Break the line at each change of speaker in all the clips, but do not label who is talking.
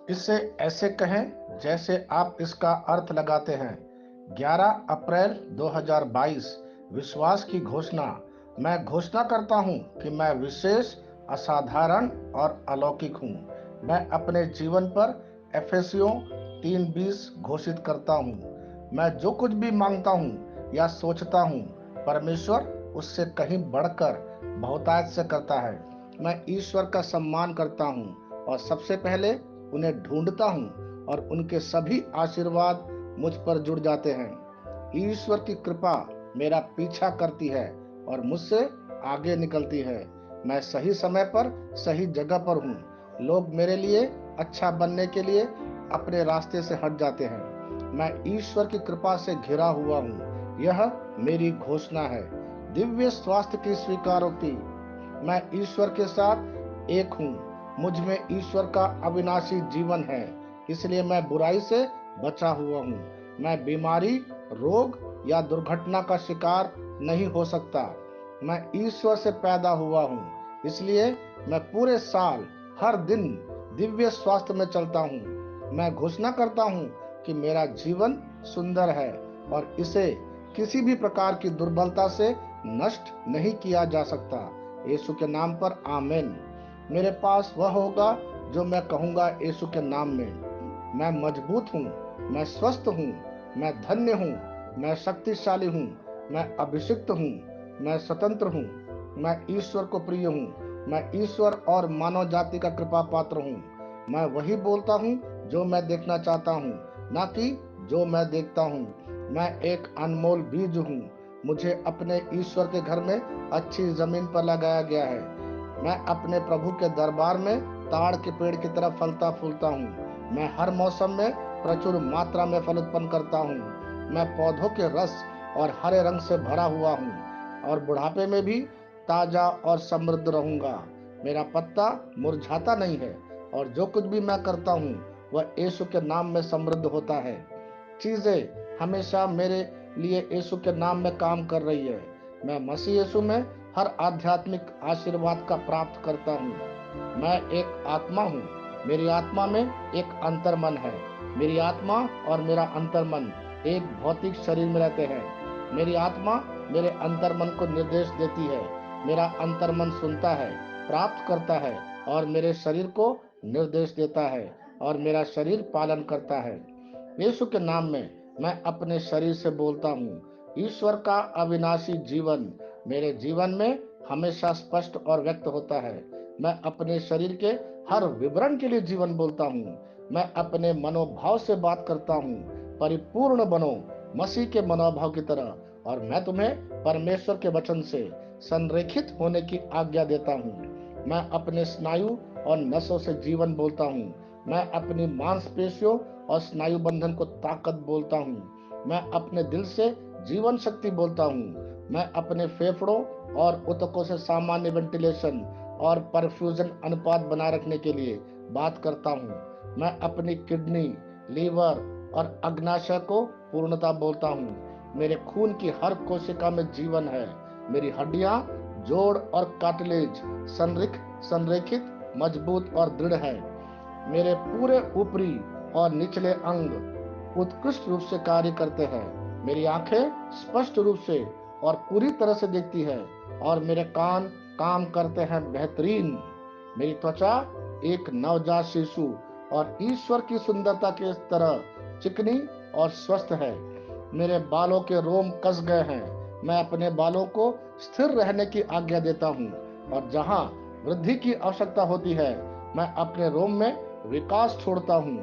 इसे ऐसे कहें जैसे आप इसका अर्थ लगाते हैं। 11 अप्रैल 2022। विश्वास की घोषणा। मैं घोषणा करता हूं कि मैं विशेष, असाधारण और अलौकिक हूं। मैं अपने जीवन पर एफेसियों 3:20 घोषित करता हूं। मैं जो कुछ भी मांगता हूं या सोचता हूं, परमेश्वर उससे कहीं बढ़कर बहुतायत से करता है। मैं ईश्वर का सम्मान करता हूं और सबसे पहले उन्हें ढूंढता हूं और उनके सभी आशीर्वाद मुझ पर जुड़ जाते हैं। ईश्वर की कृपा मेरा पीछा करती है और मुझसे आगे निकलती है। मैं सही समय पर सही जगह पर हूँ। लोग मेरे लिए अच्छा बनने के लिए अपने रास्ते से हट जाते हैं। मैं ईश्वर की कृपा से घिरा हुआ हूँ। यह मेरी घोषणा है। दिव्य स्वास्थ्य की स्वीकारोक्ति। मैं ईश्वर के साथ एक हूँ। मुझ में ईश्वर का अविनाशी जीवन है, इसलिए मैं बुराई से बचा हुआ हूँ। मैं बीमारी, रोग या दुर्घटना का शिकार नहीं हो सकता। मैं ईश्वर से पैदा हुआ हूँ, इसलिए मैं पूरे साल हर दिन दिव्य स्वास्थ्य में चलता हूँ। मैं घोषणा करता हूँ कि मेरा जीवन सुंदर है और इसे किसी भी प्रकार की दुर्बलता से नष्ट नहीं किया जा सकता। यीशु के नाम पर आमीन। मेरे पास वह होगा जो मैं कहूंगा यीशु के नाम में। मैं मजबूत हूँ, मैं स्वस्थ हूँ, मैं धन्य हूँ, मैं शक्तिशाली हूँ, मैं अभिषिक्त हूँ, मैं स्वतंत्र हूँ, मैं ईश्वर को प्रिय हूँ, मैं ईश्वर और मानव जाति का कृपा पात्र हूँ। मैं वही बोलता हूँ जो मैं देखना चाहता हूँ, ना कि जो मैं देखता हूँ। मैं एक अनमोल बीज हूँ। मुझे अपने ईश्वर के घर में अच्छी जमीन पर लगाया गया है। मैं अपने प्रभु के दरबार में ताड़ के पेड़ की तरह फलता फूलता हूँ। मैं हर मौसम में प्रचुर मात्रा में फल उत्पन्न करता हूँ। मैं पौधों के रस और हरे रंग से भरा हुआ हूँ और बुढ़ापे में भी ताजा और समृद्ध रहूंगा। मेरा पत्ता मुरझाता नहीं है और जो कुछ भी मैं करता हूँ वह यीशु के नाम में समृद्ध होता है। चीजें हमेशा मेरे लिए यीशु के नाम में काम कर रही है। मैं मसीह यीशु में हर आध्यात्मिक आशीर्वाद का प्राप्त करता हूँ। मैं एक आत्मा हूँ। मेरी आत्मा में एक अंतर्मन है। मेरी आत्मा और मेरा अंतर्मन एक भौतिक शरीर में रहते हैं। मेरी आत्मा मेरे अंतर्मन को निर्देश देती है। मेरा अंतर्मन सुनता है, प्राप्त करता है और मेरे शरीर को निर्देश देता है और मेरा शरीर पालन करता है। यीशु के नाम में मैं अपने शरीर से बोलता हूँ, ईश्वर का अविनाशी जीवन मेरे जीवन में हमेशा स्पष्ट और व्यक्त होता है। मैं अपने शरीर के हर विवरण के लिए जीवन बोलता हूँ। मैं अपने मनोभाव से बात करता हूँ, परिपूर्ण बनो मसीह के मनोभाव की तरह। और मैं तुम्हें परमेश्वर के वचन से संरेखित होने की आज्ञा देता हूँ। मैं अपने स्नायु और नसों से जीवन बोलता हूँ। मैं अपनी मांसपेशियों और स्नायु बंधन को ताकत बोलता हूँ। मैं अपने दिल से जीवन शक्ति बोलता हूँ। मैं अपने फेफड़ों और ऊतकों से सामान्य वेंटिलेशन और परफ्यूजन अनुपात बनाए रखने के लिए बात करता हूँ। मैं अपनी किडनी, लीवर और अग्नाशय को पूर्णता बोलता हूँ। मेरे खून की हर कोशिका में जीवन है। मेरी हड्डियां, जोड़ और कार्टिलेज संरेखित, मजबूत और दृढ़ है। मेरे पूरे ऊपरी और निचले अंग उत्कृष्ट रूप से कार्य करते हैं। मेरी आंखें स्पष्ट रूप से और पूरी तरह से देखती है और मेरे कान काम करते हैं बेहतरीन। मेरी त्वचा एक नवजात शिशु और ईश्वर की सुंदरता के तरह चिकनी और स्वस्थ है। मेरे बालों के रोम कस गए हैं। मैं अपने बालों को स्थिर रहने की आज्ञा देता हूँ और जहाँ वृद्धि की आवश्यकता होती है मैं अपने रोम में विकास छोड़ता हूँ।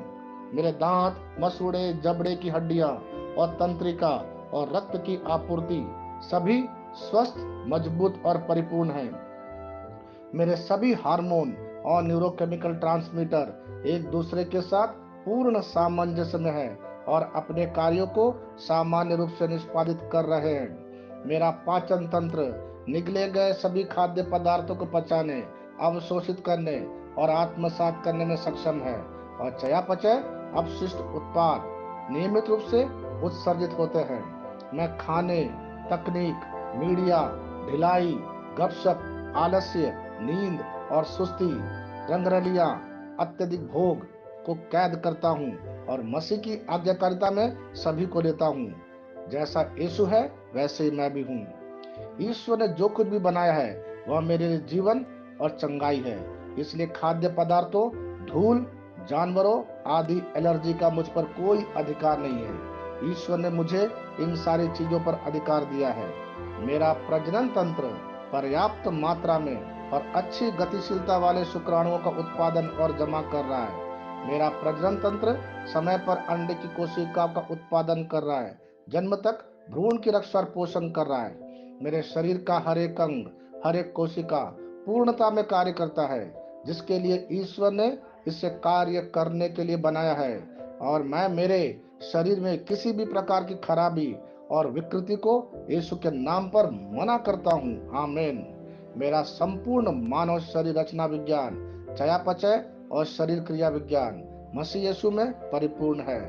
मेरे दांत, मसूड़े, जबड़े की हड्डियां और तंत्रिका और रक्त की आपूर्ति सभी स्वस्थ, मजबूत और परिपूर्ण हैं। मेरे सभी हार्मोन और न्यूरोकेमिकल ट्रांसमीटर एक दूसरे के साथ पूर्ण सामंजस्य में है और अपने कार्यों को सामान्य रूप से निष्पादित कर रहे हैं। मेरा पाचन तंत्र निगले गए सभी खाद्य पदार्थों को पचाने, अवशोषित करने और आत्मसात करने में सक्षम है और चयापचय अपशिष्ट उत्पाद नियमित रूप से उत्सर्जित होते हैं। मैं खाने, तकनीक, मीडिया, ढिलाई, गपशप, आलस्य, नींद और सुस्ती, रंगरलियां, अत्यधिक भोग, को कैद करता हूँ और मसीह की आज्ञाकारिता में सभी को लेता हूँ। जैसा यीशु है वैसे ही मैं भी हूँ। ईश्वर ने जो कुछ भी बनाया है वह मेरे लिए जीवन और चंगाई है। इसलिए खाद्य पदार्थों, धूल, जानवरों आदि एलर्जी का मुझ पर कोई अधिकार नहीं है। ईश्वर ने मुझे इन सारी चीजों पर अधिकार दिया है। मेरा प्रजनन तंत्र पर्याप्त मात्रा में और अच्छी गतिशीलता वाले शुक्राणुओं का उत्पादन और जमा कर रहा है। मेरा प्रजनन तंत्र समय पर अंडे की कोशिका का उत्पादन कर रहा है, जन्म तक भ्रूण की रक्षा और पोषण कर रहा है। मेरे शरीर का हर एक अंग, हर एक कोशिका पूर्णता में कार्य करता है, जिसके लिए ईश्वर ने इसे कार्य करने के लिए बनाया है। और मैं मेरे शरीर में किसी भी प्रकार की खराबी और विकृति को यीशु के नाम पर मना करता हूँ। आमीन। मेरा संपूर्ण मानव शरीर रचना विज्ञान, चयापचय और शरीर क्रिया विज्ञान मसीह यीशु में परिपूर्ण है।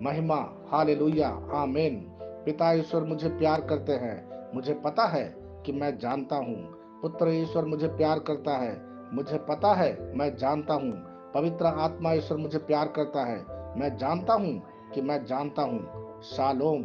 महिमा, हालेलुया, आमीन। पिता ईश्वर मुझे प्यार करते हैं, मुझे पता है कि मैं जानता हूँ। पुत्र ईश्वर मुझे प्यार करता है, मुझे पता है, मैं जानता हूँ। पवित्र आत्मा ईश्वर मुझे प्यार करता है, मैं जानता हूँ कि मैं जानता हूँ। शालोम।